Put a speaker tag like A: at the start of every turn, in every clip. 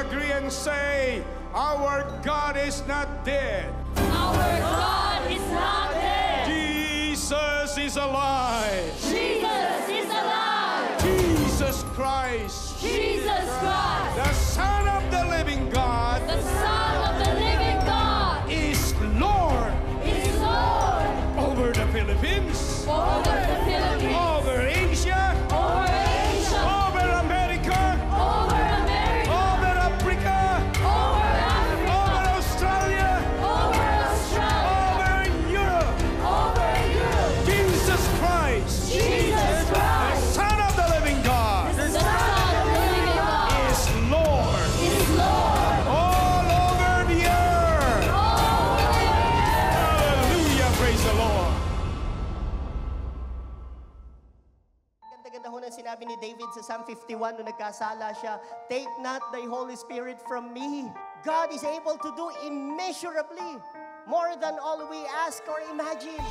A: agree and say, our God is not dead.
B: Our God is not dead.
A: Jesus is alive.
B: Jesus is alive.
A: Jesus Christ,
B: Jesus Christ,
A: the Son of the living God,
B: the Son of the living God,
A: is Lord
B: is Lord
A: over the Philippines,
B: over the Philippines,
A: over Asia,
B: over Asia,
A: over America,
B: over America,
A: over Africa,
B: over Africa,
A: over Australia,
B: over Australia,
A: over Europe.
B: over Europe.
A: Jesus Christ,
B: Jesus
A: the
B: Christ,
A: Son of the living God,
B: the Son of the living God,
A: is Lord
B: is Lord
A: all over the earth.
B: over the earth.
A: Hallelujah, praise the Lord.
C: Ganda-ganda ho ng sinabi ni David sa Psalm 51 nung nagkasala siya, "Take not thy Holy Spirit from me." God is able to do immeasurably more than all we ask or imagine,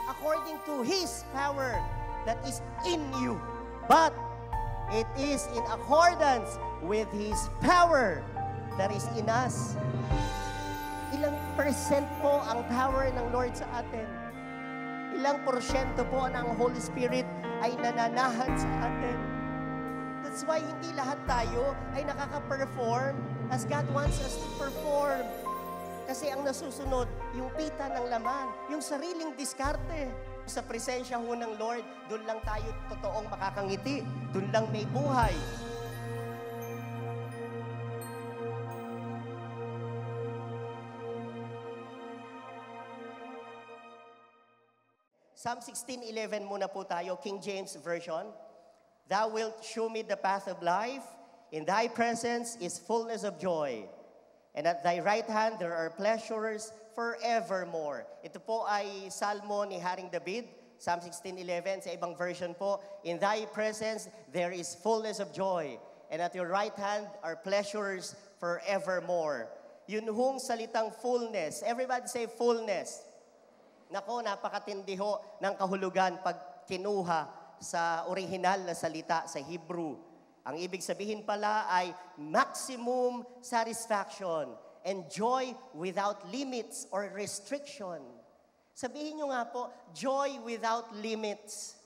C: according to His power that is in you. But it is in accordance with His power that is in us. Ilang percent po ang power ng Lord sa atin? Ilang porsyento po ng Holy Spirit ay nananahan sa atin? That's why hindi lahat tayo ay nakaka-perform as God wants us to perform. Kasi ang nasusunod, yung pita ng laman, yung sariling diskarte. Sa presensya ho ng Lord, doon lang tayo totoong makakangiti. Doon lang may buhay. Psalm 16:11 muna po tayo, King James Version. Thou wilt show me the path of life. In thy presence is fullness of joy. And at thy right hand there are pleasures forevermore. Ito po ay salmo ni Haring David, Psalm 16:11. Sa ibang version po, in thy presence there is fullness of joy. And at your right hand are pleasures forevermore. Yun hong salitang fullness. Everybody say fullness. Nako, napakatindi ho ng kahulugan pag kinuha sa orihinal na salita sa Hebrew. Ang ibig sabihin pala ay maximum satisfaction and joy without limits or restriction. Sabihin nyo nga po, joy without limits.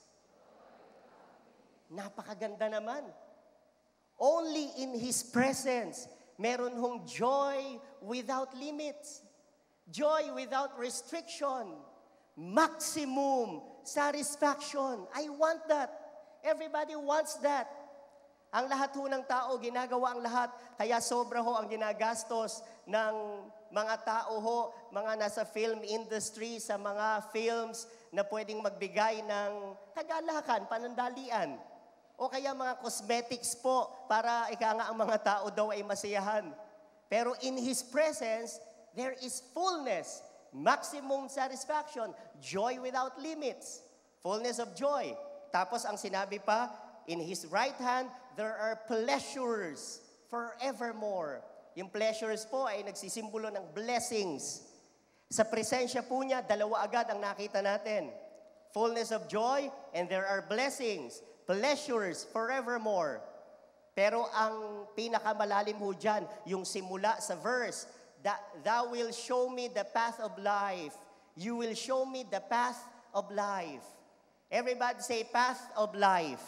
C: Napakaganda naman. Only in His presence, meron hong joy without limits. Joy without restriction. Maximum satisfaction. I want that. Everybody wants that. Ang lahat ho ng tao, ginagawa ang lahat. Kaya sobra ho ang ginagastos ng mga tao ho, mga nasa film industry, sa mga films na pwedeng magbigay ng kagalakan, panandalian. O kaya mga cosmetics po para ika nga ang mga tao daw ay masiyahan. Pero in His presence, there is fullness, maximum satisfaction, joy without limits, fullness of joy. Tapos ang sinabi pa, in His right hand, there are pleasures forevermore. Yung pleasures po ay nagsisimbolo ng blessings. Sa presensya po niya, dalawa agad ang nakita natin. Fullness of joy, and there are blessings, pleasures forevermore. Pero ang pinakamalalim ho dyan, yung simula sa verse, Thou will show me the path of life. You will show me the path of life. Everybody say, path of life.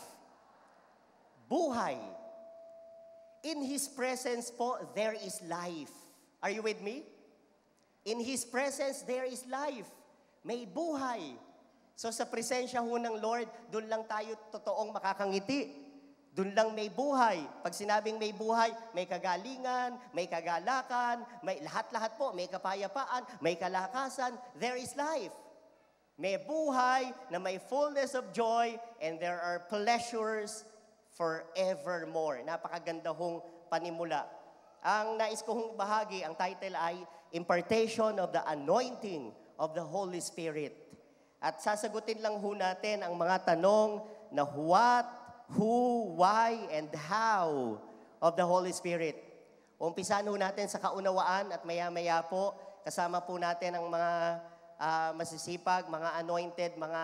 C: Buhay. In His presence po, there is life. Are you with me? In His presence, there is life. May buhay. So sa presensya ho ng Lord, doon lang tayo totoong makakangiti. Doon lang may buhay. Pag sinabing may buhay, may kagalingan, may kagalakan, may lahat-lahat po, may kapayapaan, may kalakasan. There is life. May buhay na may fullness of joy, and there are pleasures forevermore. Napakaganda hong panimula. Ang nais ko hong bahagi, ang title ay Impartation of the Anointing of the Holy Spirit. At sasagutin lang ho natin ang mga tanong na what, who, why, and how of the Holy Spirit. Umpisahan ho natin sa kaunawaan at maya-maya po, kasama po natin ang mga masisipag, mga anointed, mga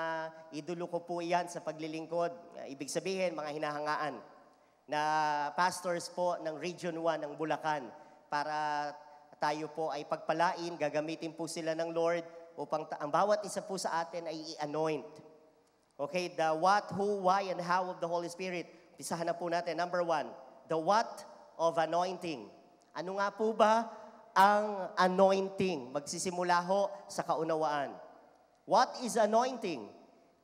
C: idolo ko po iyan sa paglilingkod. Ibig sabihin, mga hinahangaan. na pastors po ng Region 1 ng Bulacan para tayo po ay pagpalain, gagamitin po sila ng Lord upang ang bawat isa po sa atin ay i-anoint. Okay, the what, who, why, and how of the Holy Spirit. Pisahan na po natin. Number 1, the what of anointing. Ano nga po ba ang anointing? Magsisimula ho sa kaunawaan. What is anointing?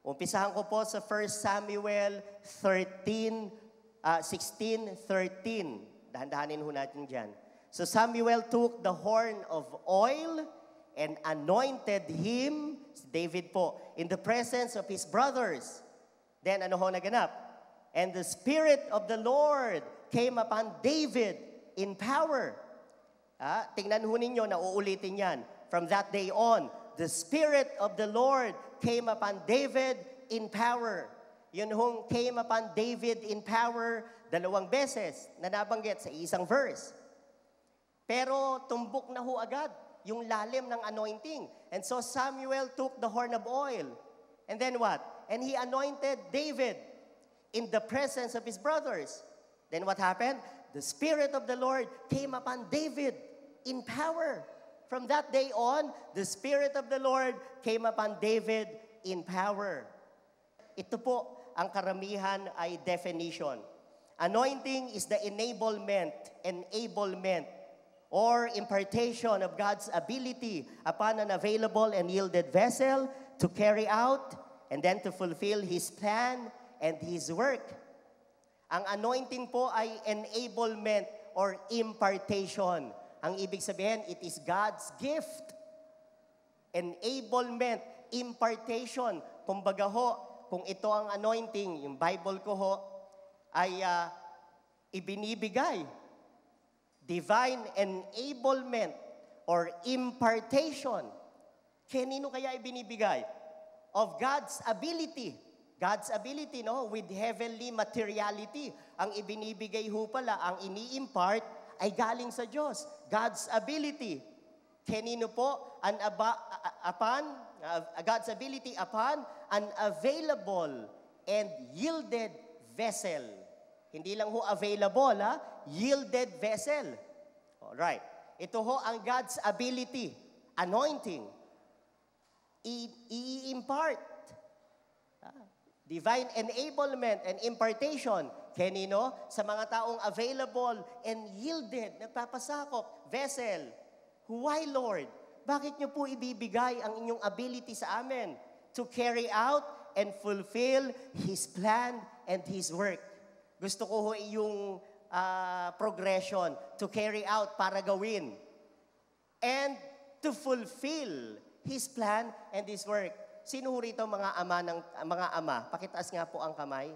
C: Umpisahan ko po sa 1 Samuel 16:13. Dahan-dahanin ho natin dyan. So Samuel took the horn of oil and anointed him, David po, in the presence of his brothers. Then ano ho naganap? And the Spirit of the Lord came upon David in power. Tingnan ho ninyo, nauulitin yan. From that day on, the Spirit of the Lord came upon David in power. Yun hong came upon David in power, 2 beses na nabanggit sa isang verse. Pero tumbok na ho agad yung lalim ng anointing. And so Samuel took the horn of oil. And then what? And he anointed David in the presence of his brothers. Then what happened? The Spirit of the Lord came upon David in power. From that day on, the Spirit of the Lord came upon David in power. Ito po ang karamihan ay definition. Anointing is the enablement, or impartation of God's ability upon an available and yielded vessel to carry out and then to fulfill His plan and His work. Ang anointing po ay enablement or impartation. Ang ibig sabihin, it is God's gift. Enablement, impartation. Kumbaga ho, kung ito ang anointing, yung Bible ko ho, ay ibinibigay. Divine enablement or impartation. Kanino kaya ibinibigay? Of God's ability. God's ability, no? With heavenly materiality. Ang ibinibigay ho pala, ang ini-impart ay galing sa Diyos. God's ability. Kanino po? God's ability upon an available and yielded vessel. Hindi lang ho available, yielded vessel. Alright. Ito ho ang God's ability, anointing. I-impart. Divine enablement and impartation. Kanino? Sa mga taong available and yielded, nagpapasakop, vessel. Why, Lord? Bakit niyo po ibibigay ang inyong ability sa amin to carry out and fulfill His plan and His work? Gusto ko ho yung progression to carry out para gawin and to fulfill His plan and His work. Sino ho rito mga ama? Pakitaas nga po ang kamay.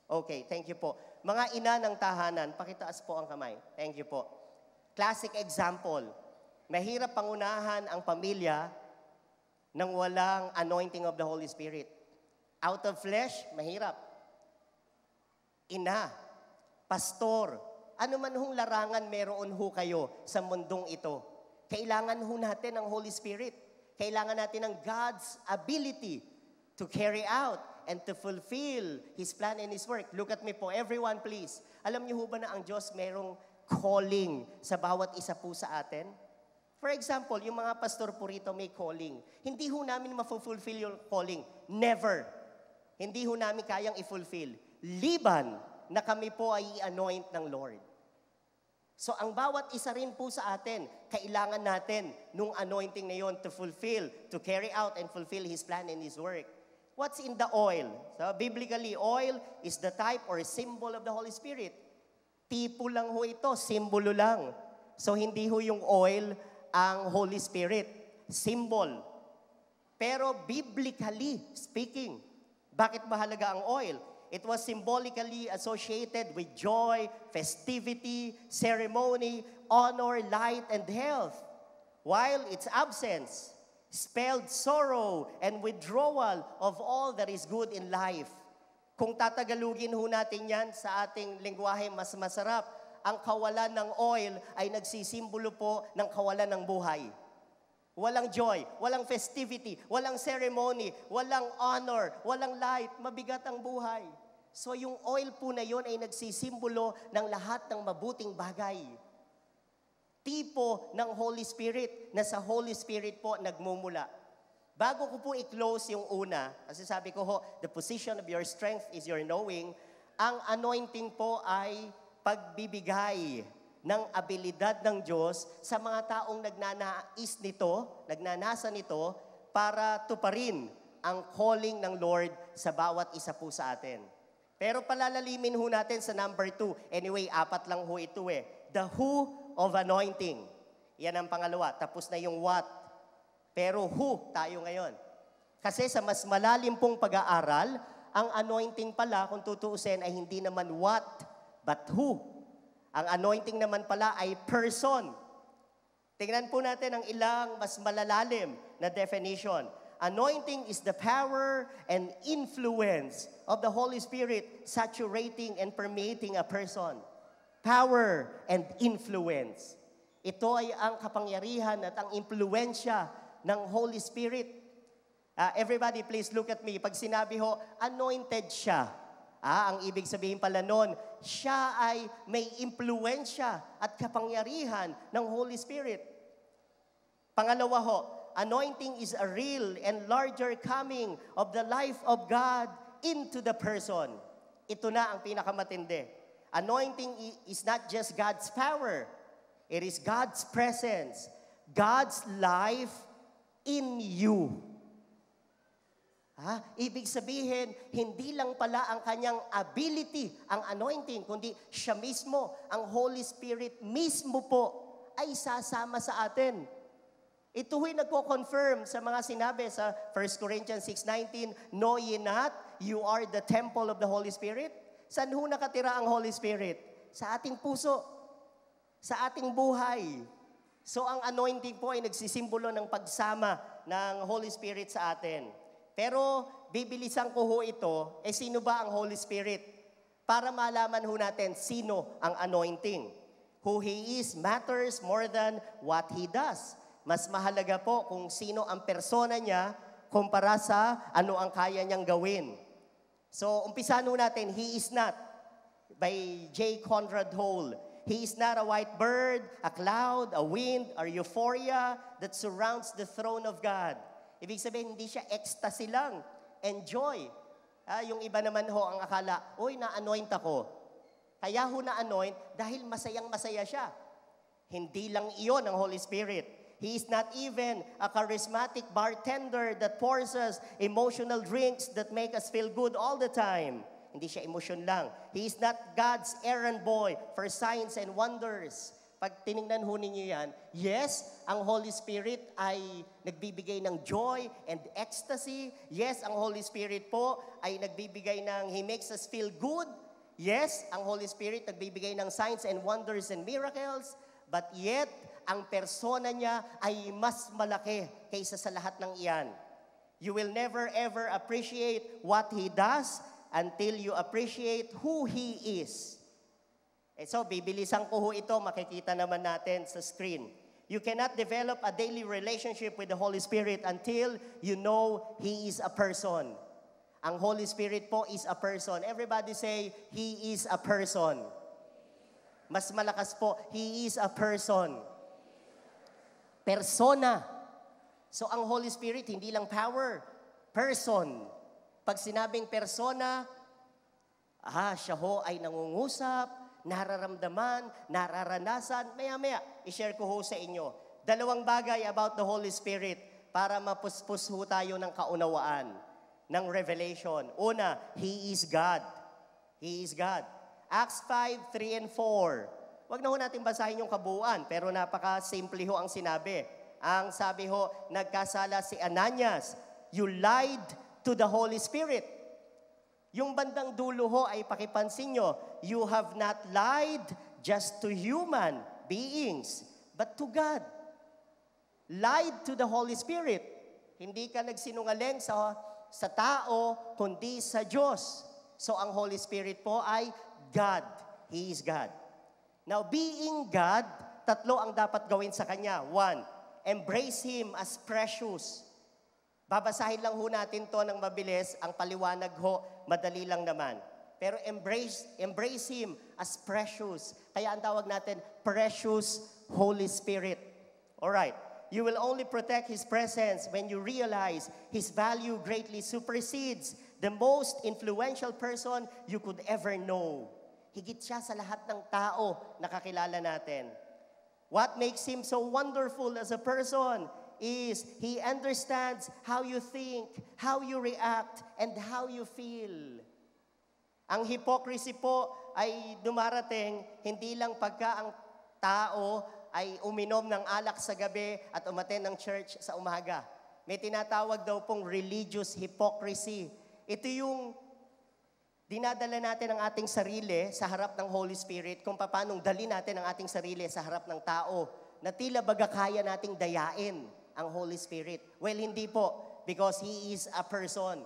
C: Okay, thank you po. Mga ina ng tahanan, pakitaas po ang kamay. Thank you po. Classic example. Mahirap pangunahan ang pamilya nang walang anointing of the Holy Spirit. Out of flesh, mahirap. Ina, pastor, ano man hong larangan meron ho kayo sa mundong ito. Kailangan ho natin ang Holy Spirit. Kailangan natin ng God's ability to carry out and to fulfill His plan and His work. Look at me po, everyone please. Alam niyo ho ba na ang Diyos merong calling sa bawat isa po sa atin? For example, yung mga pastor po rito may calling. Hindi ho namin ma-fulfill yung calling. Never. Hindi ho namin kayang i-fulfill. Liban na kami po ay i-anoint ng Lord. So ang bawat isa rin po sa atin, kailangan natin nung anointing na yon to fulfill, to carry out and fulfill His plan and His work. What's in the oil? So biblically, oil is the type or symbol of the Holy Spirit. Tipo lang ho ito, simbolo lang. So hindi ho yung oil ang Holy Spirit. Symbol. Pero biblically speaking, bakit mahalaga ang oil? It was symbolically associated with joy, festivity, ceremony, honor, light, and health. While its absence spelled sorrow and withdrawal of all that is good in life. Kung tatagalugin ho natin yan sa ating lengguwahe mas masarap, ang kawalan ng oil ay nagsisimbolo po ng kawalan ng buhay. Walang joy, walang festivity, walang ceremony, walang honor, walang light, mabigat ang buhay. So yung oil po na yon ay nagsisimbolo ng lahat ng mabuting bagay. Tipo ng Holy Spirit na sa Holy Spirit po nagmumula. Bago ko po i-close yung una, kasi sabi ko ho, the position of your strength is your knowing, ang anointing po ay pagbibigay ng abilidad ng Diyos sa mga taong nagnanasa nito para tuparin ang calling ng Lord sa bawat isa po sa atin. Pero palalalimin ho natin sa number 2. Anyway, 4 lang ho ito eh. The who of anointing. Yan ang pangalawa. Tapos na yung what. Pero who tayo ngayon. Kasi sa mas malalim pong pag-aaral, ang anointing pala, kung tutuusin, ay hindi naman what, but who. Ang anointing naman pala ay person. Tingnan po natin ang ilang mas malalalim na definition. Anointing is the power and influence of the Holy Spirit saturating and permeating a person. Power and influence. Ito ay ang kapangyarihan at ang impluensya ng Holy Spirit. Everybody, please look at me. Pag sinabi ho, anointed siya. Ang ibig sabihin pala nun, siya ay may impluensya at kapangyarihan ng Holy Spirit. Pangalawa ho, anointing is a real and larger coming of the life of God into the person. Ito na ang pinakamatindi. Anointing is not just God's power. It is God's presence. God's life in you. Ibig sabihin, hindi lang pala ang kanyang ability, ang anointing, kundi siya mismo, ang Holy Spirit mismo po ay sasama sa atin. Ito ho'y nagko-confirm sa mga sinabi sa 1 Corinthians 6:19, know ye not, you are the temple of the Holy Spirit? Saan ho nakatira ang Holy Spirit? Sa ating puso, sa ating buhay. So ang anointing po ay nagsisimbolo ng pagsama ng Holy Spirit sa atin. Pero bibilisan ko ho ito, sino ba ang Holy Spirit? Para malaman ho natin sino ang anointing. Who He is matters more than what He does. Mas mahalaga po kung sino ang persona niya kumpara sa ano ang kaya niyang gawin. So umpisahan ho natin, He is not, by J. Conrad Hole. He is not a white bird, a cloud, a wind, or euphoria that surrounds the throne of God. Ibig sabihin, hindi siya ecstasy lang. Enjoy. Yung iba naman ho, ang akala, uy, na-anoint ako. Kaya ho na-anoint dahil masayang-masaya siya. Hindi lang iyon ang Holy Spirit. He is not even a charismatic bartender that pours us emotional drinks that make us feel good all the time. Hindi siya emotion lang. He is not God's errand boy for signs and wonders. Pag tinignan ho ninyo yan, yes, ang Holy Spirit ay nagbibigay ng joy and ecstasy. Yes, ang Holy Spirit po ay nagbibigay ng, He makes us feel good. Yes, ang Holy Spirit nagbibigay ng signs and wonders and miracles. But yet, ang persona niya ay mas malaki kaysa sa lahat ng iyan. You will never ever appreciate what He does until you appreciate who He is. So, bibilisan ko ho ito, makikita naman natin sa screen. You cannot develop a daily relationship with the Holy Spirit until you know He is a person. Ang Holy Spirit po is a person. Everybody say, He is a person. Mas malakas po, He is a person. Persona. So, ang Holy Spirit, hindi lang power, person. Pag sinabing persona, siya ho ay nangungusap, nararamdaman, nararanasan. Maya-maya, i-share ko ho sa inyo. 2 bagay about the Holy Spirit para mapuspos ho tayo ng kaunawaan, ng revelation. Una, He is God. He is God. Acts 5, 3 and 4. Wag na ho natin basahin yung kabuuan, pero napaka-simple ho ang sinabi. Ang sabi ho, nagkasala si Ananias, you lied to the Holy Spirit. Yung bandang dulo ho ay pakipansin nyo, you have not lied just to human beings, but to God. Lied to the Holy Spirit. Hindi ka nagsinungaling sa tao, kundi sa Diyos. So ang Holy Spirit po ay God. He is God. Now, being God, 3 ang dapat gawin sa Kanya. 1, embrace Him as precious. Babasahin lang ho natin to ng mabilis. Ang paliwanag ho, madali lang naman. Pero embrace Him as precious. Kaya ang tawag natin, precious Holy Spirit. Alright. You will only protect His presence when you realize His value greatly supersedes the most influential person you could ever know. Higit siya sa lahat ng tao na kakilala natin. What makes Him so wonderful as a person is He understands how you think, how you react, and how you feel. Ang hypocrisy po ay dumarating hindi lang pagka ang tao ay uminom ng alak sa gabi at umattend ng church sa umaga. May tinatawag daw pong religious hypocrisy. Ito yung dinadala natin ang ating sarili sa harap ng Holy Spirit kung paanong dali natin ang ating sarili sa harap ng tao na tila baga kaya nating dayain ang Holy Spirit. Well, hindi po, because He is a person.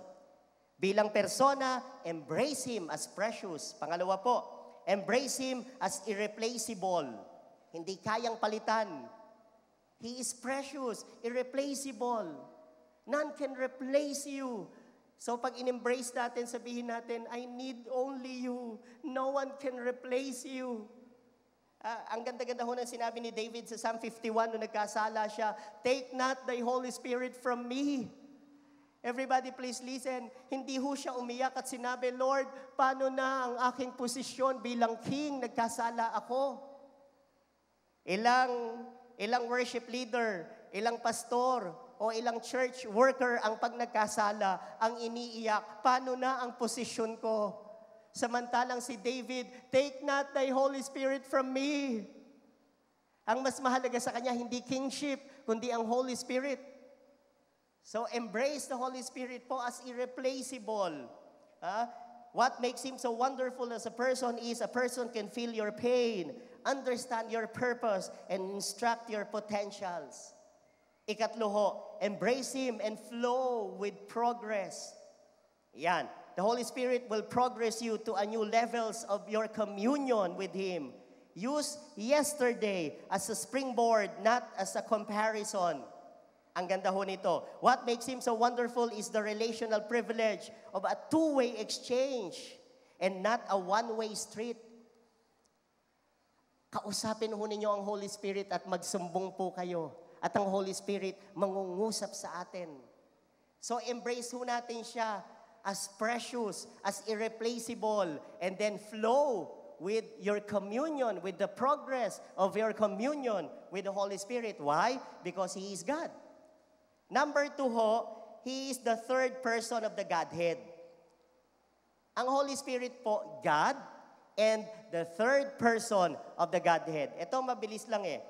C: Bilang persona, embrace Him as precious. Pangalawa po, embrace Him as irreplaceable. Hindi kayang palitan. He is precious, irreplaceable. None can replace you. So pag in-embrace natin, sabihin natin, I need only you. No one can replace you. Ang ganda-ganda ho ng sinabi ni David sa Psalm 51 nung nagkasala siya, take not thy Holy Spirit from me. Everybody please listen. Hindi ho siya umiyak at sinabi, Lord, paano na ang aking posisyon bilang king? Nagkasala ako. Ilang worship leader, ilang pastor, o ilang church worker ang pag nagkasala, ang iniiyak, paano na ang posisyon ko? Samantalang si David, take not thy Holy Spirit from me. Ang mas mahalaga sa kanya, hindi kingship, kundi ang Holy Spirit. So embrace the Holy Spirit po as irreplaceable. What makes Him so wonderful as a person is a person can feel your pain, understand your purpose, and instruct your potentials. Ikatlo ho, embrace Him and flow with progress. Yan. The Holy Spirit will progress you to a new levels of your communion with Him. Use yesterday as a springboard, not as a comparison. Ang ganda ho nito. What makes Him so wonderful is the relational privilege of a two-way exchange and not a one-way street. Kausapin ho ninyo ang Holy Spirit at magsumbong po kayo. At ang Holy Spirit mangungusap sa atin. So embrace ho natin siya as precious, as irreplaceable, and then flow with your communion, with the progress of your communion with the Holy Spirit. Why? Because He is God. Number 2 ho, He is the third person of the Godhead. Ang Holy Spirit po, God, and the third person of the Godhead. Ito mabilis lang eh.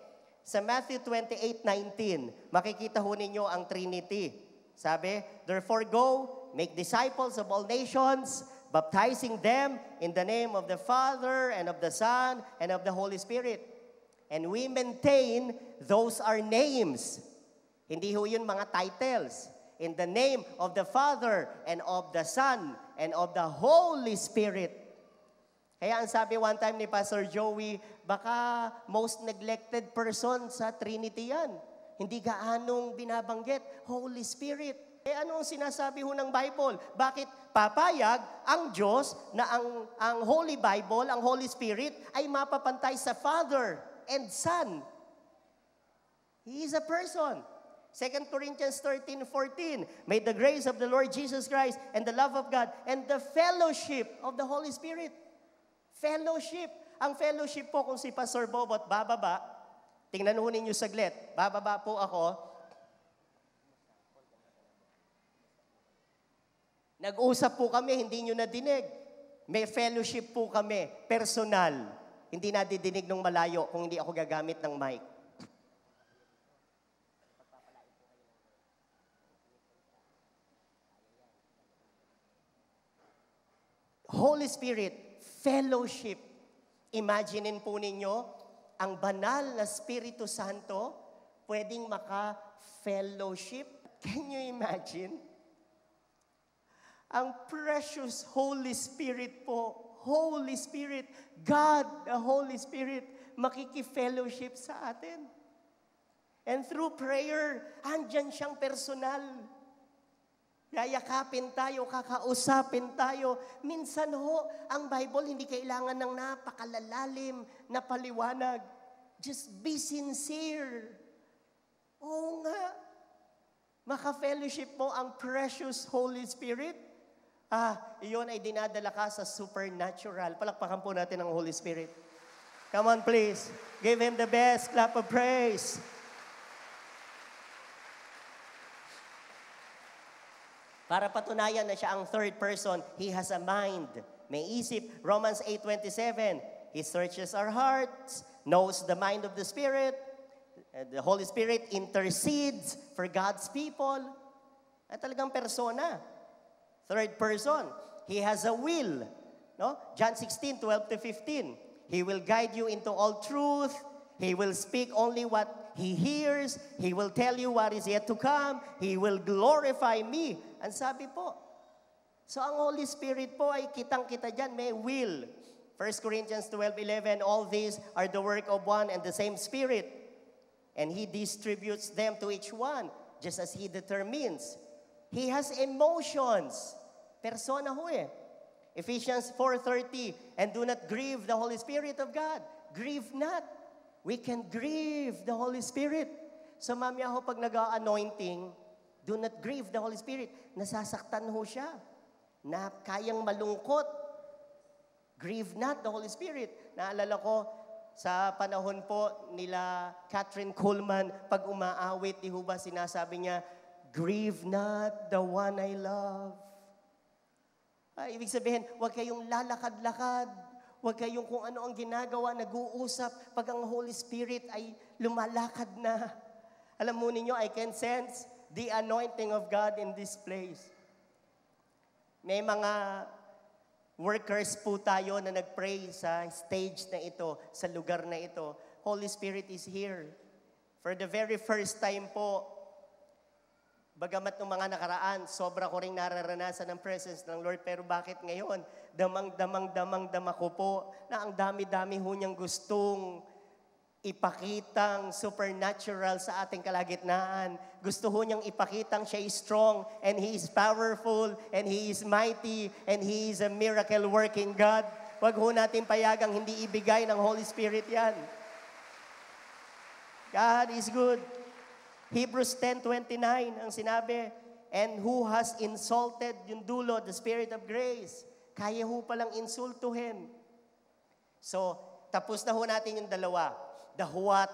C: Sa Matthew 28:19, makikita ho ninyo ang Trinity. Sabi, therefore go, make disciples of all nations, baptizing them in the name of the Father and of the Son and of the Holy Spirit. And we maintain those are names. Hindi ho yun mga titles. In the name of the Father and of the Son and of the Holy Spirit. Kaya ang sabi one time ni Pastor Joey, baka most neglected person sa Trinity yan. Hindi gaanong binabanggit, Holy Spirit. Eh ano ang sinasabi ho ng Bible? Bakit papayag ang Diyos na ang Holy Bible, ang Holy Spirit, ay mapapantay sa Father and Son? He is a person. 2 Corinthians 13:14, may the grace of the Lord Jesus Christ and the love of God and the fellowship of the Holy Spirit. Fellowship. Ang fellowship po kung si Pastor Bobot bababa, tingnan ho ninyo saglit, bababa po ako. Nag-usap po kami, hindi nyo nadinig. May fellowship po kami, personal. Hindi nadidinig ng malayo kung hindi ako gagamit ng mic. Holy Spirit, fellowship. Imaginein po ninyo, ang banal na Espiritu Santo pwedeng maka-fellowship. Can you imagine? Ang precious Holy Spirit po, Holy Spirit, God, the Holy Spirit, makiki-fellowship sa atin. And through prayer, andyan siyang personal. Yayakapin tayo, kakausapin tayo. Minsan ho, ang Bible hindi kailangan ng napakalalalim na paliwanag. Just be sincere. Oo nga. Maka-fellowship mo ang precious Holy Spirit. Iyon ay dinadala ka sa supernatural. Palakpakan po natin ang Holy Spirit. Come on, please. Give Him the best clap of praise. Para patunayan na siya ang third person, He has a mind. May isip. Romans 8:27, He searches our hearts, knows the mind of the Spirit. The Holy Spirit intercedes for God's people. At talagang persona. Third person, He has a will. No? John 16:12-15. He will guide you into all truth. He will speak only what He hears. He will tell you what is yet to come. He will glorify me. Ang sabi po. So ang Holy Spirit po ay kitang-kita dyan, may will. 1 Corinthians 12:11, all these are the work of one and the same Spirit. And He distributes them to each one, just as He determines. He has emotions. Persona ho eh. Ephesians 4:30, and do not grieve the Holy Spirit of God. Grieve not. We can grieve the Holy Spirit. So mamaya ho, pag nag-anointing, do not grieve the Holy Spirit. Nasasaktan ho siya. Na kayang malungkot. Grieve not the Holy Spirit. Naalala ko, sa panahon po nila Catherine Coleman, pag umaawit, di ho ba sinasabi niya, grieve not the one I love. Ibig sabihin, huwag kayong lalakad-lakad. Huwag kayong kung ano ang ginagawa, nag-uusap. Pag ang Holy Spirit ay lumalakad na. Alam mo ninyo, I can sense the anointing of God in this place. May mga workers po tayo na nag-pray sa stage na ito, sa lugar na ito. Holy Spirit is here. For the very first time po, bagamat ng mga nakaraan, sobra ko rin nararanasan ng presence ng Lord. Pero bakit ngayon? Damang-dama ko po na ang dami-dami ho niyang gustong ipakitang supernatural sa ating kalagitnaan. Gusto ho niyang ipakitang siya is strong and He is powerful and He is mighty and He is a miracle-working God. Huwag ho natin payagang hindi ibigay ng Holy Spirit yan. God is good. Hebrews 10:29 ang sinabi, and who has insulted yung dulo, the Spirit of grace. Kaya ho palang insultuhin. So, tapos na ho natin yung dalawa. The what,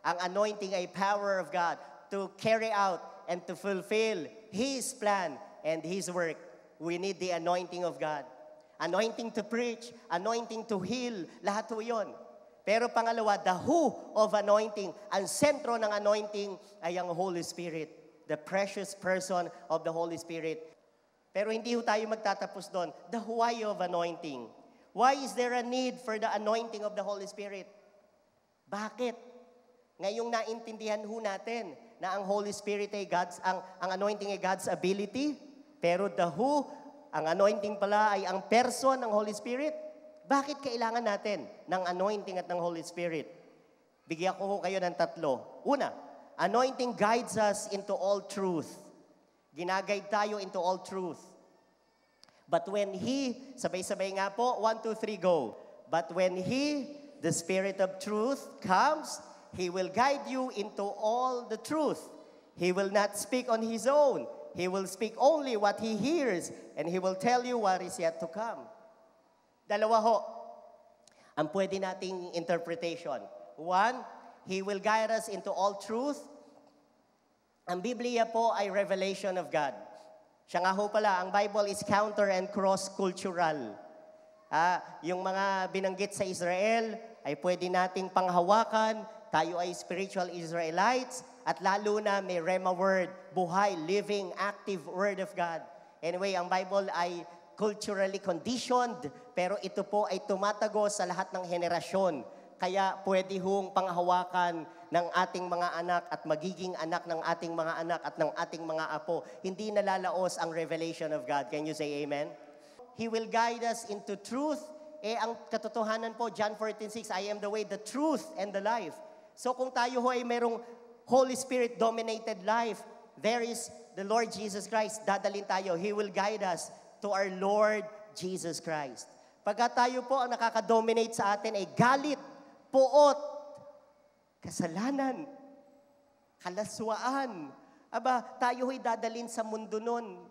C: ang anointing ay power of God to carry out and to fulfill His plan and His work. We need the anointing of God. Anointing to preach, anointing to heal, lahat ho yun. Pero pangalawa, the who of anointing, ang sentro ng anointing ay ang Holy Spirit, the precious person of the Holy Spirit. Pero hindi ho tayo magtatapos doon. The why of anointing. Why is there a need for the anointing of the Holy Spirit? Bakit? Ngayong naintindihan ho natin na ang Holy Spirit ay ang anointing ay God's ability, pero the who, ang anointing pala ay ang person ng Holy Spirit. Bakit kailangan natin ng anointing at ng Holy Spirit? Bigyan ko ho kayo ng tatlo. Una, anointing guides us into all truth. Ginaguide tayo into all truth. But when He, sabay-sabay nga po, 1, 2, 3, go. But when He, the Spirit of truth, comes, He will guide you into all the truth. He will not speak on His own. He will speak only what He hears, and He will tell you what is yet to come. Dalawa ho, ang pwede nating interpretation. One, He will guide us into all truth. Ang Biblia po ay revelation of God. Siya nga ho pala, ang Bible is counter and cross-cultural. Yung mga binanggit sa Israel ay pwede nating panghawakan. Tayo ay spiritual Israelites. At lalo na may Rhema word, buhay, living, active word of God. Anyway, ang Bible ay culturally conditioned, pero ito po ay tumatago sa lahat ng henerasyon. Kaya pwede hong panghawakan ng ating mga anak at magiging anak ng ating mga anak at ng ating mga apo. Hindi nalalaos ang revelation of God. Can you say amen? He will guide us into truth. Ang katotohanan po, John 14:6, I am the way, the truth, and the life. So kung tayo ho ay merong Holy Spirit-dominated life, there is the Lord Jesus Christ. Dadalhin tayo. He will guide us to our Lord Jesus Christ. Pagka tayo po ang nakaka-dominate sa atin ay galit, puot, kasalanan, kalaswaan. Aba, tayo ho'y dadalhin sa mundo nun.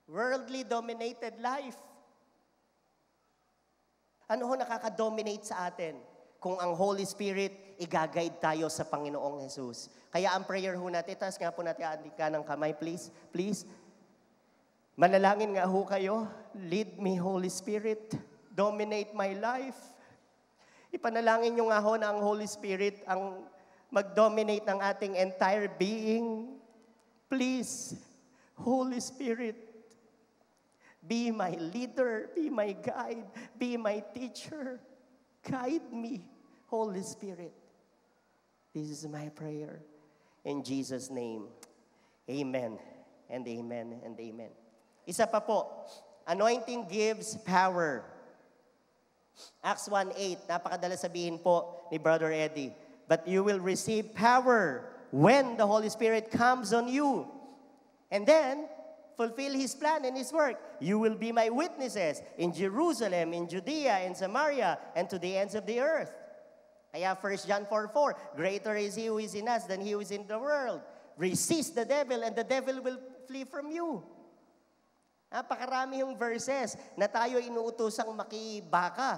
C: Worldly dominated life. Ano ho nakaka-dominate sa atin? Kung ang Holy Spirit, i-guide tayo sa Panginoong Jesus. Kaya ang prayer ho natin, taas nga po natin ka ng kamay, please. Please. Manalangin nga ho kayo. Lead me, Holy Spirit. Dominate my life. Ipanalangin nyo nga ho na ang Holy Spirit ang mag-dominate ng ating entire being. Please, Holy Spirit, be my leader, be my guide, be my teacher. Guide me, Holy Spirit. This is my prayer. In Jesus' name, amen and amen and amen. Isa pa po, anointing gives power. Acts 1:8, napakadala sabihin po ni Brother Eddie. But you will receive power when the Holy Spirit comes on you. And then, fulfill His plan and His work. You will be my witnesses in Jerusalem, in Judea, in Samaria, and to the ends of the earth. Kaya 1 John 4:4, greater is He who is in us than he who is in the world. Resist the devil and the devil will flee from you. Napakarami yung verses na tayo inuutosang makibaka,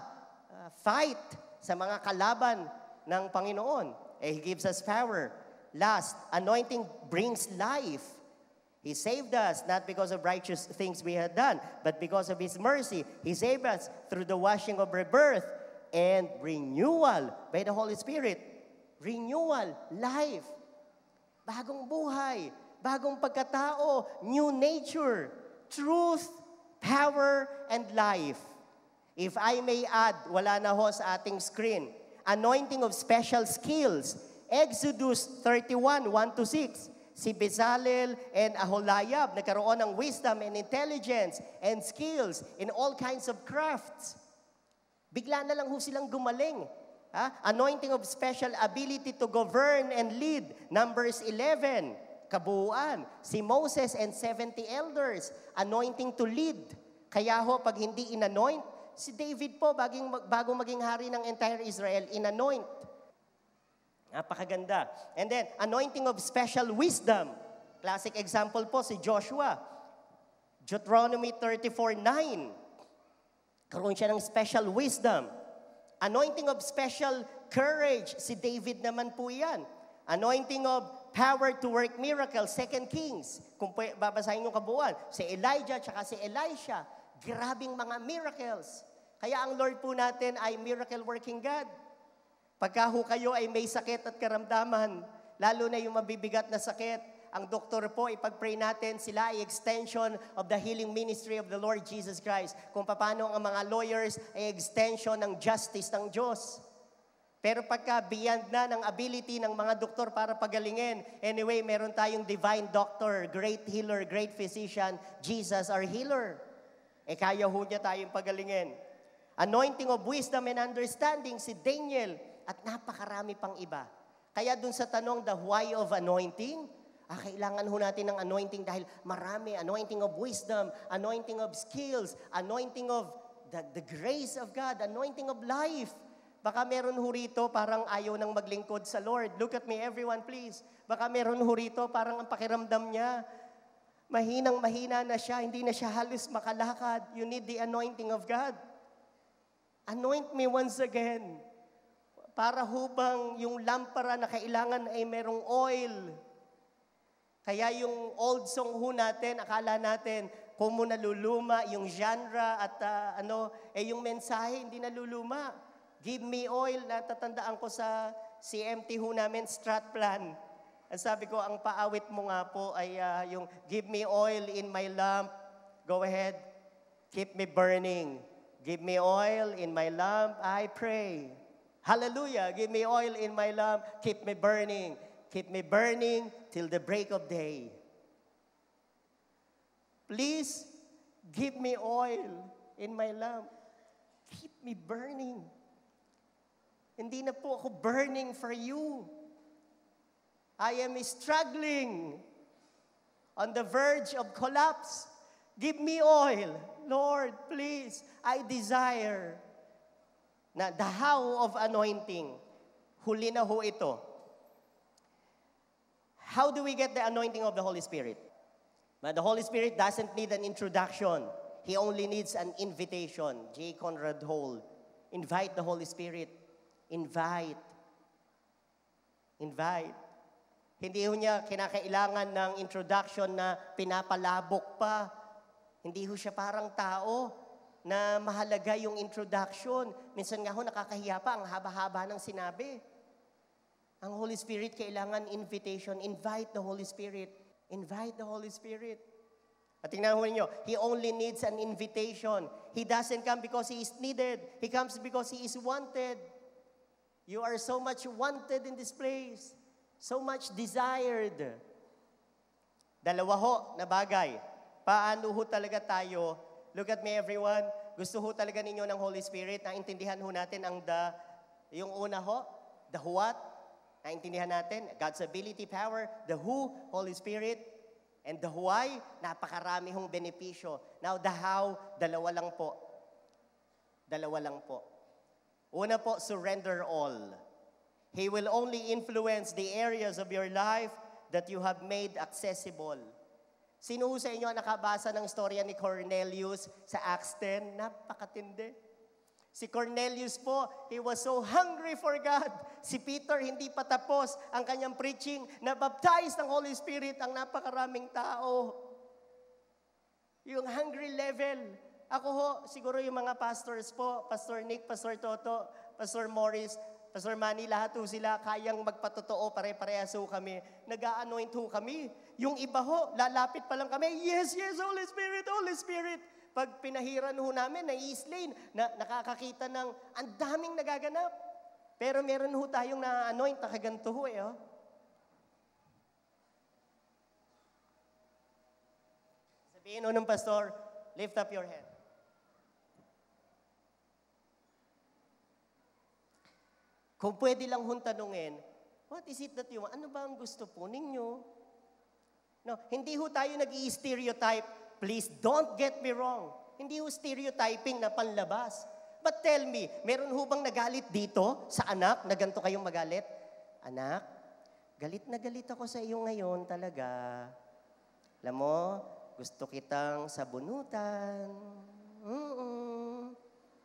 C: fight sa mga kalaban ng Panginoon. He gives us power. Last, anointing brings life. He saved us not because of righteous things we had done, but because of His mercy. He saved us through the washing of rebirth and renewal by the Holy Spirit. Renewal, life, bagong buhay, bagong pagkatao, new nature, truth, power, and life. If I may add, wala na ho sa ating screen, anointing of special skills. Exodus 31, 1-6. Si Bezalel and Aholiab nagkaroon ng wisdom and intelligence and skills in all kinds of crafts. Bigla na lang ho silang gumaling. Anointing of special ability to govern and lead. Numbers 11, kabuuan. Si Moses and 70 elders, anointing to lead. Kaya ho, pag hindi inanoint, si David po, bago maging hari ng entire Israel, inanoint. Napakaganda. And then, anointing of special wisdom. Classic example po si Joshua. Deuteronomy 34:9. Karoon siya ng special wisdom. Anointing of special courage. Si David naman po yan. Anointing of power to work miracles. 2 Kings. Kung babasahin yung kabuuan. Si Elijah tsaka si Elisha. Grabing mga miracles. Kaya ang Lord po natin ay miracle working God. Pagka ho kayo ay may sakit at karamdaman, lalo na yung mabibigat na sakit, ang doktor po, ipag-pray natin, sila ay extension of the healing ministry of the Lord Jesus Christ. Kung paano ang mga lawyers ay extension ng justice ng Diyos. Pero pagka beyond na ng ability ng mga doktor para pagalingin, anyway, meron tayong divine doctor, great healer, great physician, Jesus our healer. Kaya ho niya tayong pagalingin. Anointing of wisdom and understanding, si Daniel, at napakarami pang iba. Kaya dun sa tanong, the why of anointing, kailangan ho natin ng anointing dahil marami. Anointing of wisdom, anointing of skills, anointing of the grace of God, anointing of life. Baka meron ho rito parang ayaw nang maglingkod sa Lord. Look at me, everyone, please. Baka meron ho rito parang ang pakiramdam niya, mahinang-mahina na siya, hindi na siya halos makalakad. You need the anointing of God. Anoint me once again. Para hubang yung lampara na kailangan ay merong oil. Kaya yung old song ho natin, akala natin, kung mo naluluma, yung genre at yung mensahe hindi naluluma. Give me oil, natatandaan ko sa CMT ho namin, strat plan. At sabi ko, ang paawit mo nga po ay yung give me oil in my lamp. Go ahead, keep me burning. Give me oil in my lamp, I pray. Hallelujah. Give me oil in my lamp. Keep me burning. Keep me burning till the break of day. Please, give me oil in my lamp. Keep me burning. Hindi na po ako burning for you. I am struggling on the verge of collapse. Give me oil. Lord, please, I desire. Na the how of anointing. Huli na ho ito. How do we get the anointing of the Holy Spirit? But the Holy Spirit doesn't need an introduction. He only needs an invitation. J. Conrad Hall. Invite the Holy Spirit. Invite. Invite. Hindi ho niya kinakailangan ng introduction na pinapalabok pa. Hindi ho siya parang tao na mahalaga yung introduction. Minsan nga ho nakakahiya pa, ang haba-haba ng sinabi. Ang Holy Spirit kailangan invitation. Invite the Holy Spirit. Invite the Holy Spirit. At tingnan ho ninyo, He only needs an invitation. He doesn't come because He is needed. He comes because He is wanted. You are so much wanted in this place. So much desired. Dalawa ho na bagay. Paano ho talaga tayo? Look at me everyone. Gusto ho talaga ninyo ng Holy Spirit. Naintindihan ho natin ang yung una ho, the what. Naintindihan natin, God's ability, power. The who, Holy Spirit. And the why, napakarami hong benepisyo. Now the how, dalawa lang po. Dalawa lang po. Una po, surrender all. He will only influence the areas of your life that you have made accessible. Sino sa inyo ang nakabasa ng istorya ni Cornelius sa Acts 10? Napakatindi. Si Cornelius po, he was so hungry for God. Si Peter, hindi pa tapos ang kanyang preaching, na-baptize ng Holy Spirit ang napakaraming tao. Yung hungry level. Ako ho, siguro yung mga pastors po, Pastor Nick, Pastor Toto, Pastor Morris, Pastor Manny, lahat ho sila kayang magpatotoo, pare-parehas ho kami. Nag-a-anoint ho kami. Yung iba ho, lalapit pa lang kami, yes, yes, Holy Spirit, Holy Spirit. Pag pinahiran ho namin, na-i-slain, nakakakita ng ang daming nagaganap. Pero meron ho tayong na-anoint na kaganto ho eh. Oh. Sabihin ho ng pastor, lift up your head. Kung pwede lang hong tanungin, what is it that you want? Ano ba ang gusto po ninyo? No, hindi ho tayo nag-i-stereotype. Please, don't get me wrong. Hindi ho stereotyping na panlabas. But tell me, meron ho bang nagalit dito sa anak na ganito kayong magalit? Anak, galit na galit ako sa iyo ngayon talaga. Alam mo, gusto kitang sabunutan.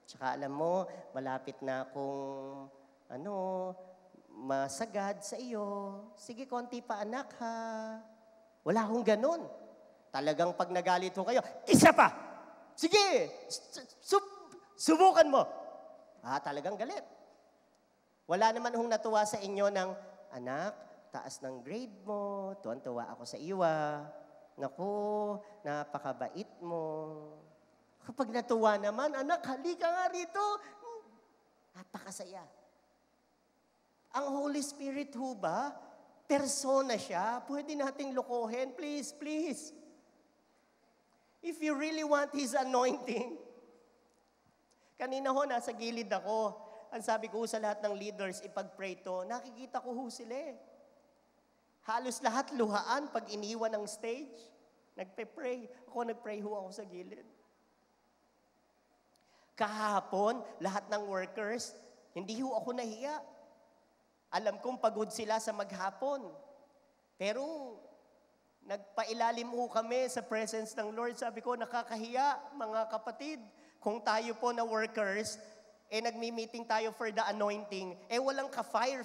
C: Tsaka alam mo, malapit na akong masagad sa iyo. Sige, konti pa anak ha. Wala akong ganun. Talagang pag nagalit ho kayo, isa pa! Sige! Subukan mo! Talagang galit. Wala naman hong natuwa sa inyo ng, anak, taas ng grade mo, tuwan-tuwa ako sa iyo Naku, napakabait mo. Kapag natuwa naman, anak, halika nga rito. Napakasaya. Ang Holy Spirit ho ba? Persona siya. Pwede nating lokohin. Please, please. If you really want His anointing. Kanina ho, nasa gilid ako. Ang sabi ko sa lahat ng leaders, ipag-pray to, nakikita ko ho sila eh. Halos lahat luhaan pag iniwan ng stage. Nagpe-pray. Ako nag-pray ho ako sa gilid. Kahapon, lahat ng workers, hindi ho ako nahiya. Alam kong pagod sila sa maghapon. Pero, nagpailalim ho kami sa presence ng Lord. Sabi ko, nakakahiya, mga kapatid. Kung tayo po na workers, nagmi-meeting tayo for the anointing, walang ka-fire.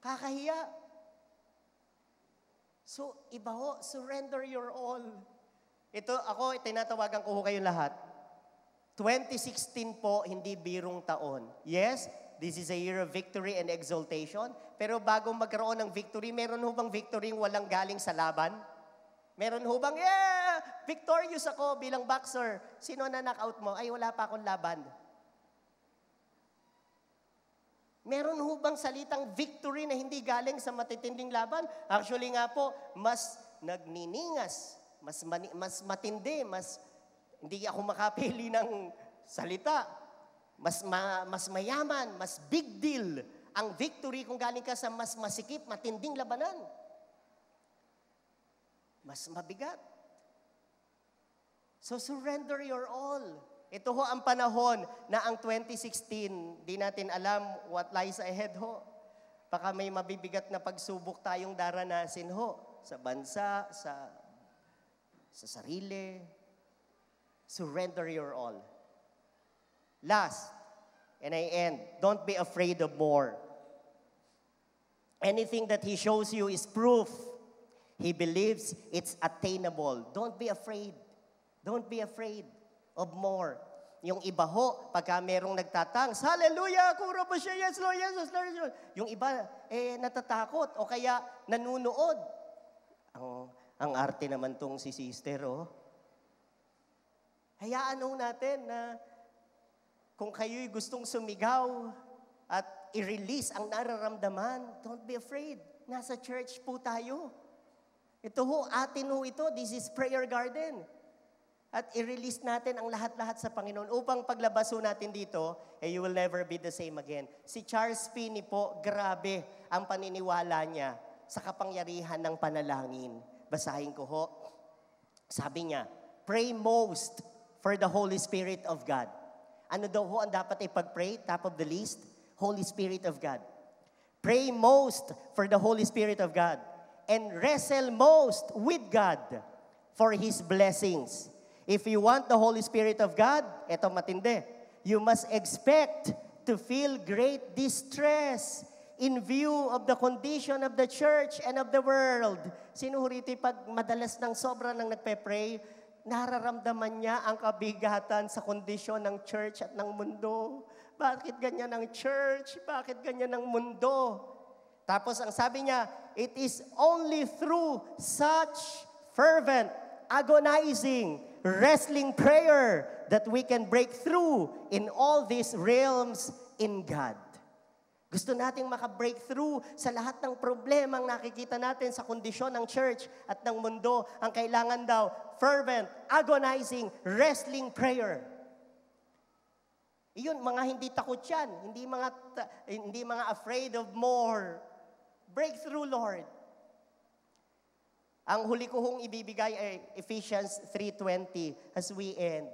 C: Kakahiya. So, iba ho, surrender your all. Ito, ako, tinatawagan ko ho kayo lahat. 2016 po, hindi birong taon. Yes, this is a year of victory and exaltation. Pero bago magkaroon ng victory, meron ho bang victory walang galing sa laban? Meron ho bang, victorious ako bilang boxer. Sino na knock-out mo? Ay, wala pa akong laban. Meron ho bang salitang victory na hindi galing sa matitinding laban? Actually nga po, mas nagniningas, mas matindi, hindi ako makapili ng salita. Mas mayaman, mas big deal Ang victory kung galing ka sa mas masikip, matinding labanan. Mas mabigat. So surrender your all. Ito ho ang panahon na ang 2016, di natin alam what lies ahead ho. Baka may mabibigat na pagsubok tayong daranasin ho. Sa bansa, sa sarili. Surrender your all. Last, and I end, don't be afraid of more. Anything that He shows you is proof. He believes it's attainable. Don't be afraid. Don't be afraid of more. Yung iba ho, pagka merong nagtatangs, hallelujah, kuro po siya, yes Lord, yes Lord. Yung iba, natatakot o kaya nanunood. Ang arte naman tong si sister, oh. Hayaan ho natin na kung kayo'y gustong sumigaw at i-release ang nararamdaman, don't be afraid. Nasa church po tayo. Ito ho, atin ho ito. This is prayer garden. At i-release natin ang lahat-lahat sa Panginoon upang paglabas ho natin dito, you will never be the same again. Si Charles Finney po, grabe ang paniniwala niya sa kapangyarihan ng panalangin. Basahin ko ho. Sabi niya, pray most for the Holy Spirit of God. Ano daw ho ang dapat ipag-pray? Top of the list, Holy Spirit of God. Pray most for the Holy Spirit of God and wrestle most with God for His blessings. If you want the Holy Spirit of God, eto matindi, you must expect to feel great distress in view of the condition of the church and of the world. Sino rito pag madalas ng sobra nang nagpe-pray, nararamdaman niya ang kabigatan sa kondisyon ng church at ng mundo. Bakit ganyan ang church? Bakit ganyan ang mundo? Tapos ang sabi niya, it is only through such fervent, agonizing, wrestling prayer that we can break through in all these realms in God. Gusto nating maka-breakthrough sa lahat ng problemang nakikita natin sa kondisyon ng church at ng mundo. Ang kailangan daw, fervent, agonizing, wrestling prayer. Iyon, mga hindi takot yan. Hindi mga afraid of more. Breakthrough, Lord. Ang huli ko hong ibibigay ay Ephesians 3:20 as we end.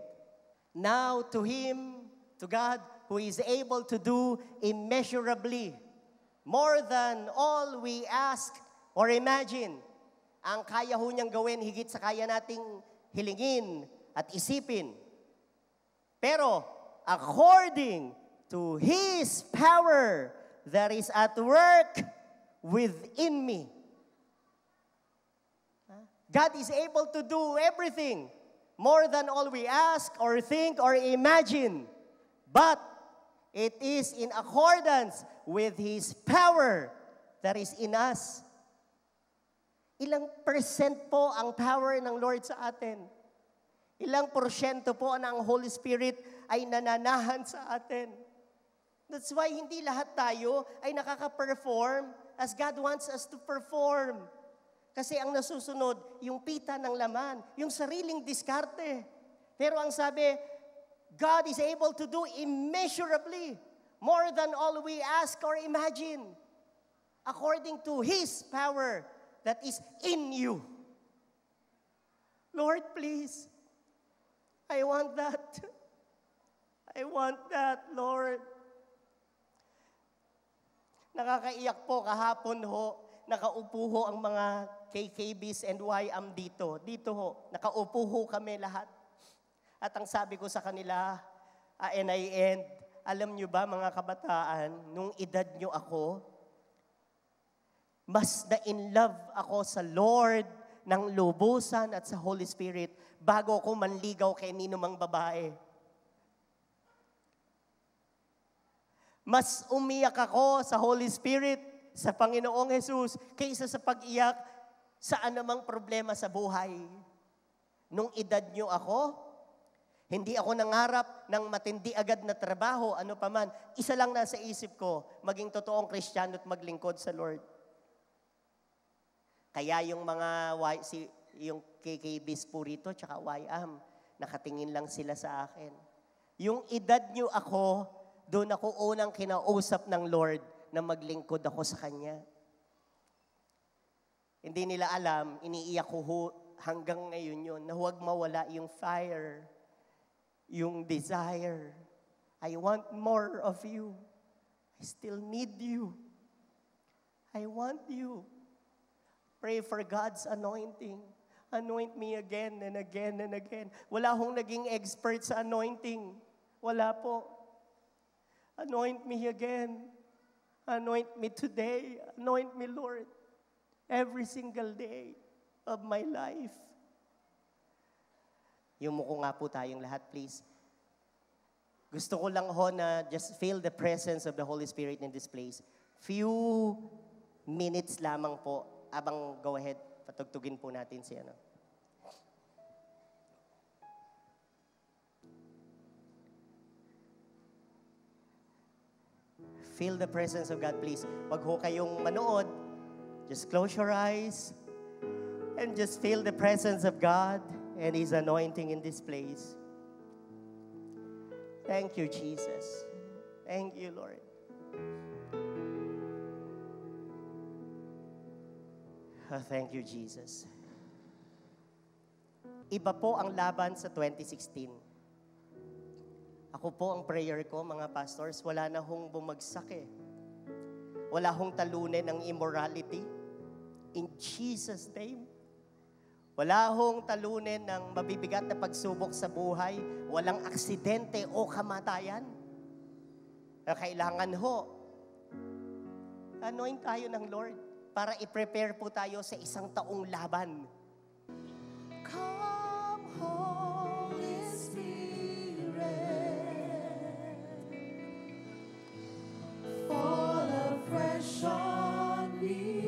C: Now to Him, to God, who is able to do immeasurably more than all we ask or imagine. Ang kaya ho niyang gawin higit sa kaya nating hilingin at isipin. Pero according to His power that is at work within me. God is able to do everything more than all we ask or think or imagine. But it is in accordance with His power that is in us. Ilang percent po ang power ng Lord sa atin? Ilang porsyento po na ang Holy Spirit ay nananahan sa atin? That's why hindi lahat tayo ay nakaka-perform as God wants us to perform. Kasi ang nasusunod, yung pita ng laman, yung sariling diskarte. Pero ang sabi, God is able to do immeasurably more than all we ask or imagine, according to His power that is in you. Lord, please, I want that. I want that, Lord. Nakakaiyak po kahapon ho, nakaupo ho ang mga KKBs and YM dito. Dito ho, nakaupo ho kami lahat. At ang sabi ko sa kanila, and I end, alam nyo ba mga kabataan, nung edad nyo ako, mas na-in love ako sa Lord ng lubusan at sa Holy Spirit bago ako manligaw kay ninumang babae. Mas umiyak ako sa Holy Spirit, sa Panginoong Jesus, kaysa sa pag-iyak sa anumang problema sa buhay. Nung edad nyo ako, hindi ako nangarap ng matindi agad na trabaho, ano pa man. Isa lang nasa isip ko, maging totoong Kristiyano at maglingkod sa Lord. Kaya yung yung KKBs po rito, tsaka YM, nakatingin lang sila sa akin. Yung edad nyo ako, doon ako unang kinausap ng Lord na maglingkod ako sa Kanya. Hindi nila alam, iniiyak ko hanggang ngayon yun, na huwag mawala yung fire, yung desire. I want more of you. I still need you. I want you. Pray for God's anointing. Anoint me again and again and again. Wala akong naging expert sa anointing. Wala po. Anoint me again. Anoint me today. Anoint me, Lord, every single day of my life. Yumuko nga po tayong lahat, please. Gusto ko lang ho na just feel the presence of the Holy Spirit in this place. Few minutes lamang po. Abang go ahead, patugtugin po natin si ano. Feel the presence of God, please. Wag ho kayong manood. Just close your eyes and just feel the presence of God and His anointing in this place. Thank you, Jesus. Thank you, Lord. Thank you, Jesus. Iba po ang laban sa 2016. Ako po ang prayer ko, mga pastors, wala na hong bumagsak eh. Wala hong talunin ng immorality. In Jesus' name. Wala hong talunin ng mabibigat na pagsubok sa buhay. Walang aksidente o kamatayan. Kailangan ho, anoint tayo ng Lord para i-prepare po tayo sa isang taong laban.
B: Come, Holy Spirit, fall afresh on me.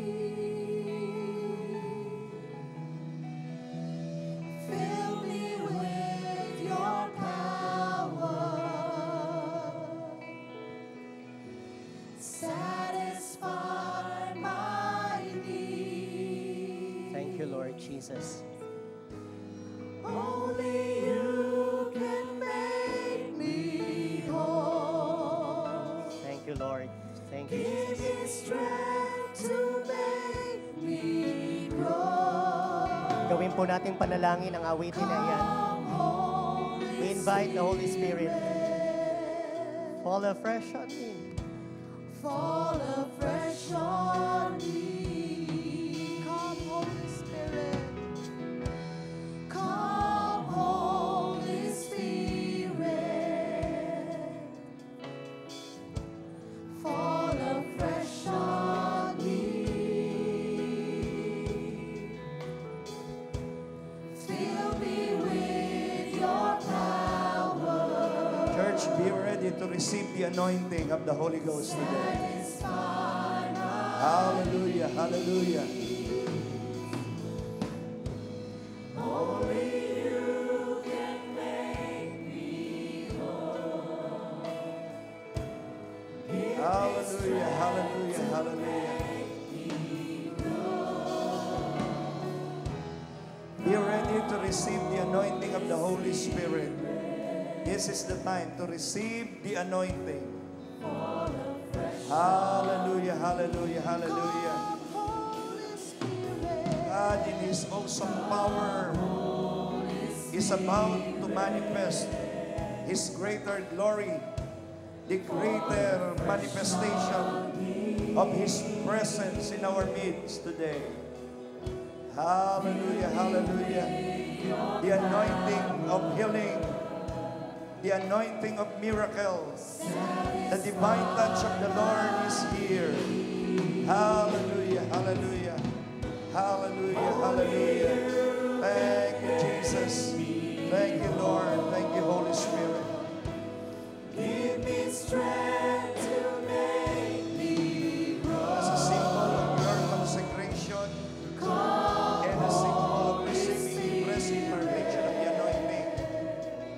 B: Fill me with your power. Satisfy my needs.
C: Thank you, Lord Jesus.
B: Only you can make me whole.
C: Thank you, Lord. Thank you,
B: Give
C: Jesus.
B: me strength to make me grow.
C: Gawin po natin panalangin ang awitin na yan. We invite the Holy Spirit. Fall afresh on me.
B: Fall afresh on me. Come, Holy Spirit. Come, Holy Spirit. Fall afresh on me. Fill me with your power.
A: Church, be ready to receive the anointing of the Holy Ghost today. Hallelujah, hallelujah. Hallelujah, hallelujah, hallelujah. Be ready to receive the anointing of the Holy Spirit. This is the time to receive the anointing. Hallelujah, hallelujah, hallelujah. God in His awesome power is about to manifest His greater glory, the greater manifestation of His presence in our midst today. Hallelujah, hallelujah. The anointing of healing, the anointing of miracles, the divine touch of the Lord is here. Hallelujah, hallelujah, hallelujah, hallelujah. Thank you, Jesus. Thank you, Lord. Thank you, Holy Spirit.
B: Give me strength to make me grow.
A: As a symbol of your consecration and a symbol of receiving the blessed impartation of the anointing,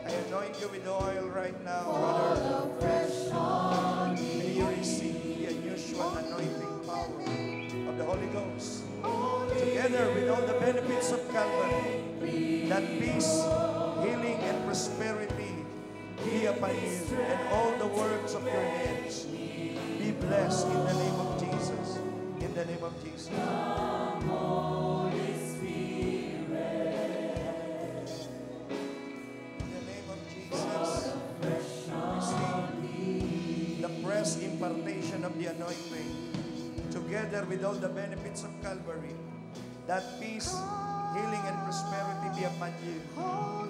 A: I anoint you with oil right now, brother. May you receive the unusual anointing power of the Holy Ghost. Together with all the benefits of Calvary, that peace, healing, and prosperity be upon you, and all the works of your hands be blessed in the name of Jesus. In the name of Jesus. In the name of Jesus, receive the fresh impartation of the anointing, together with all the benefits of Calvary, that peace, healing, and prosperity be upon you,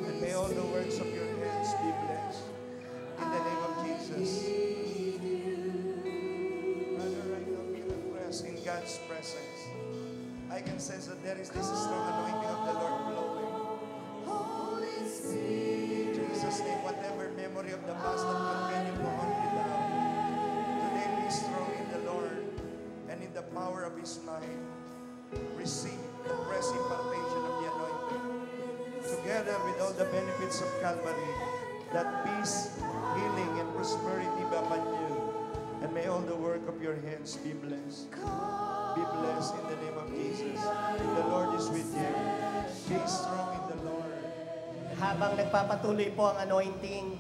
A: and may all the works of your hands be blessed. In the name of Jesus. Brother, right now, feel the press in God's presence. I can sense that there is this strong anointing of the Lord blowing. In Jesus' name, whatever memory of the past that continue to haunt you down, today be strong in the Lord and in the power of His mind. Receive the fresh impartation of the anointing, together with all the benefits of Calvary, that peace, healing, and prosperity be upon you, and may all the work of your hands be blessed. Be blessed in the name of Jesus. The Lord is with you. Be strong in the Lord.
C: Habang nagpapatuloy po ang anointing,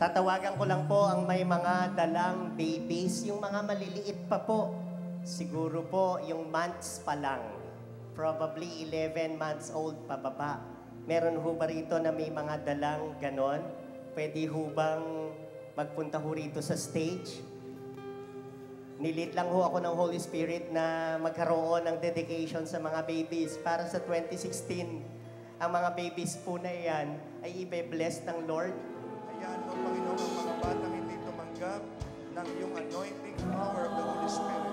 C: tatawagan ko lang po ang may mga dalang babies, yung mga maliliit pa po. Siguro po yung months pa lang. Probably 11 months old pababa. Meron ho ba rito na may mga dalang ganon? Pwede ho bang magpunta ho rito sa stage? Nilit lang ho ako ng Holy Spirit na magkaroon ng dedication sa mga babies para sa 2016. Ang mga babies po na yan ay ibe-bless ng Lord.
A: Hayaan mo, Panginoon, ang mga batang hindi tumanggap ng iyong anointing power of the Holy Spirit.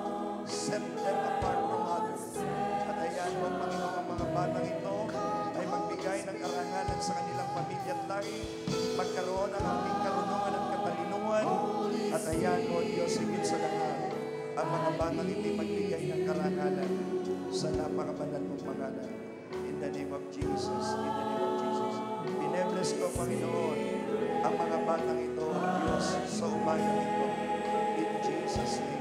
A: Set them apart from others. At hayaan mo, Panginoon, ang mga batang ito ay magbigay ng karangalan sa kanilang pamilya at lahi, magkaroon ng ating karunungan at katalinuhan. At hayaan mo, Diyos, higit sa lahat, ang mga batang ito magbigay ng karangalan sa napakabanal mong pangalan. In the name of Jesus. In the name of Jesus. Binebless ko, Panginoon, ang mga batang ito, ang Diyos, sa umagang ito. In Jesus' name.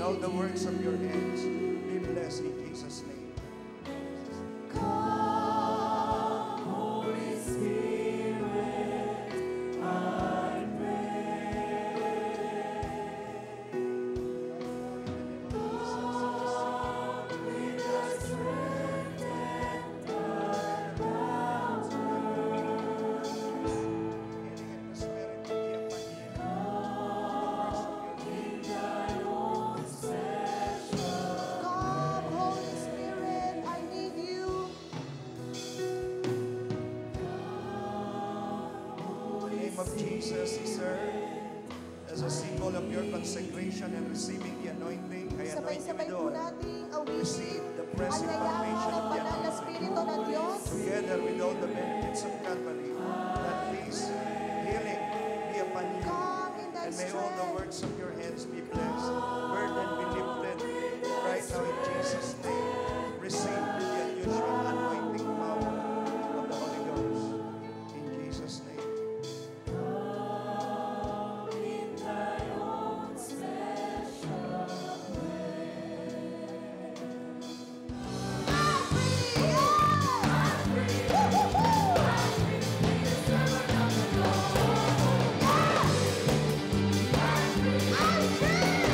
A: All the works of your hands be blessed in Jesus' name.
B: Holy Spirit, I
A: of Jesus, sir, as a symbol of your consecration and receiving the anointing, I anoint you
D: Sabay-sabay
A: with
D: po
A: oil.
D: nating
A: Receive
D: awitin
A: the
D: ang
A: present
D: yayaman
A: foundation
D: ng
A: of the
D: banal na
A: anointing,
D: Espiritu ng Diyos.
A: together with all the benefits of Calvary, that peace, healing be upon you,
D: Come in thy
A: and may all the
D: strength.
A: works of your hands be blessed. Burden be lifted right now in Jesus' name. Receive the unusual anointing power of the Holy Ghost in Jesus' name.
D: I'm free!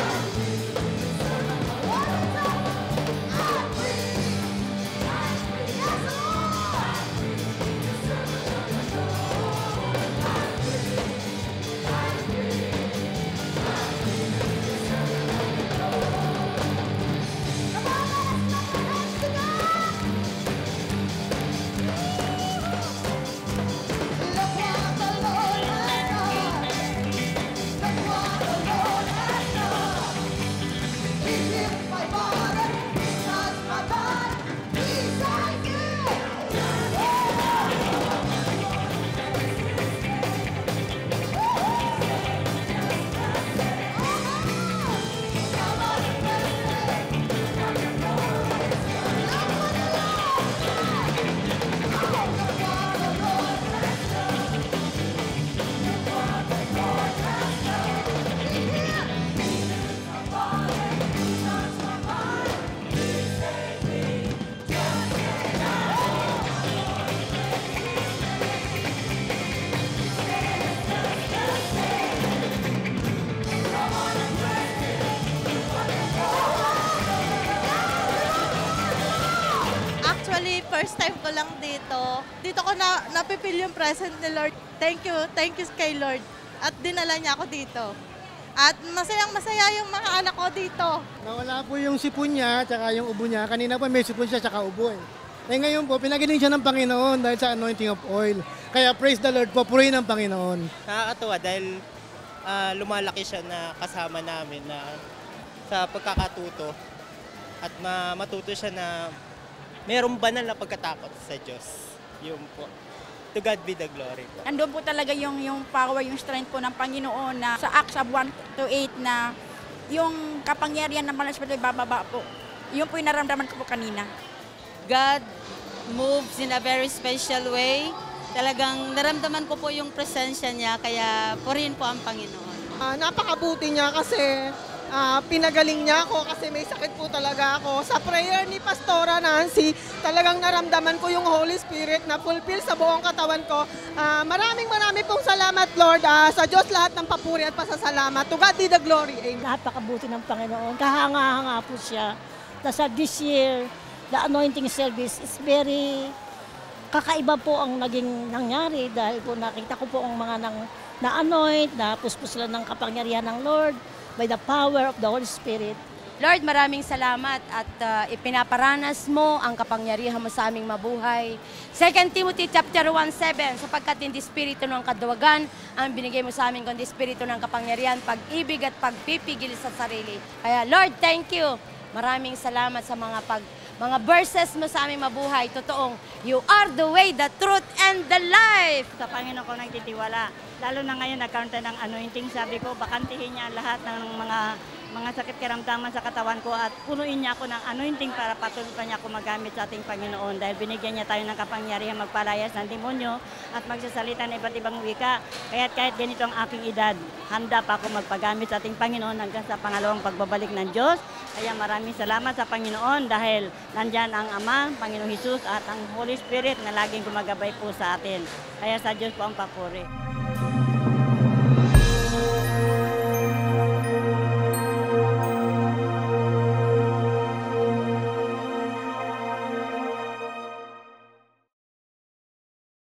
D: Actually, first time ko lang dito. Dito ko napipil yung presence ni Lord. Thank you kay Lord. At dinala niya ako dito. At masayang-masaya yung mga anak ko dito.
E: Nawala po yung sipon niya, tsaka yung ubo niya. Kanina pa may sipon siya, tsaka ubo eh. Ngayon po, pinagaling siya ng Panginoon dahil sa anointing of oil. Kaya praise the Lord po, purihin ng Panginoon.
F: Nakakatuwa dahil lumalaki siya na kasama namin na sa pagkakatuto at matuto siya na mayroong banal na pagkatakot sa Diyos. Yun po. To God be the glory po.
G: Andun po talaga yung power, yung strength po ng Panginoon na sa Acts of 1-8 na yung kapangyarihan ng Banal na Espiritu ay bababa po. Yun po yung naramdaman ko po kanina.
H: God moves in a very special way. Talagang naramdaman ko po yung presensya niya, kaya purihin po ang Panginoon.
I: Napakabuti niya kasi pinagaling niya ako kasi may sakit po talaga ako. Sa prayer ni Pastora Nancy, talagang naramdaman ko yung Holy Spirit na fulfill sa buong katawan ko. Maraming pong salamat, Lord. Sa Diyos lahat ng papuri at pasasalamat. To God be the glory. Amen.
J: Napakabuti ng Panginoon. Kahanga-hanga po siya. Nasa this year, the anointing service is very kakaiba po ang naging nangyari dahil po nakita ko po ang mga na-anoint, na puspos sila ng kapangyarihan ng Lord by the power of the Holy Spirit.
K: Lord, maraming salamat at ipinaparanas mo ang kapangyarihan mo sa aming mabuhay. 2 Timothy chapter 1:7, sapagkat hindi espiritu ng kadwagan ang binigay mo sa amin, kundi espiritu ng kapangyarihan, pag-ibig at pagpipigil sa sarili. Kaya Lord, thank you. Maraming salamat sa mga verses mo sa aming mabuhay. Totoong, you are the way, the truth, and the life.
L: Sa Panginoon ko nagtitiwala. Lalo na ngayon nagkaroon tayo ng anointing, sabi ko, bakantihin niya lahat ng mga sakit karamdaman sa katawan ko at punuin niya ako ng anointing para patuloy pa niya ako magamit sa ating Panginoon dahil binigyan niya tayo ng kapangyarihan magpalayas ng demonyo at magsasalita ng iba't ibang wika. Kahit ganito ang aking edad, handa pa ako magpagamit sa ating Panginoon hanggang sa pangalawang pagbabalik ng Diyos. Kaya maraming salamat sa Panginoon dahil nandyan ang Ama, Panginoong Hesus at ang Holy Spirit na laging gumagabay po sa atin. Kaya sa Diyos po ang papuri.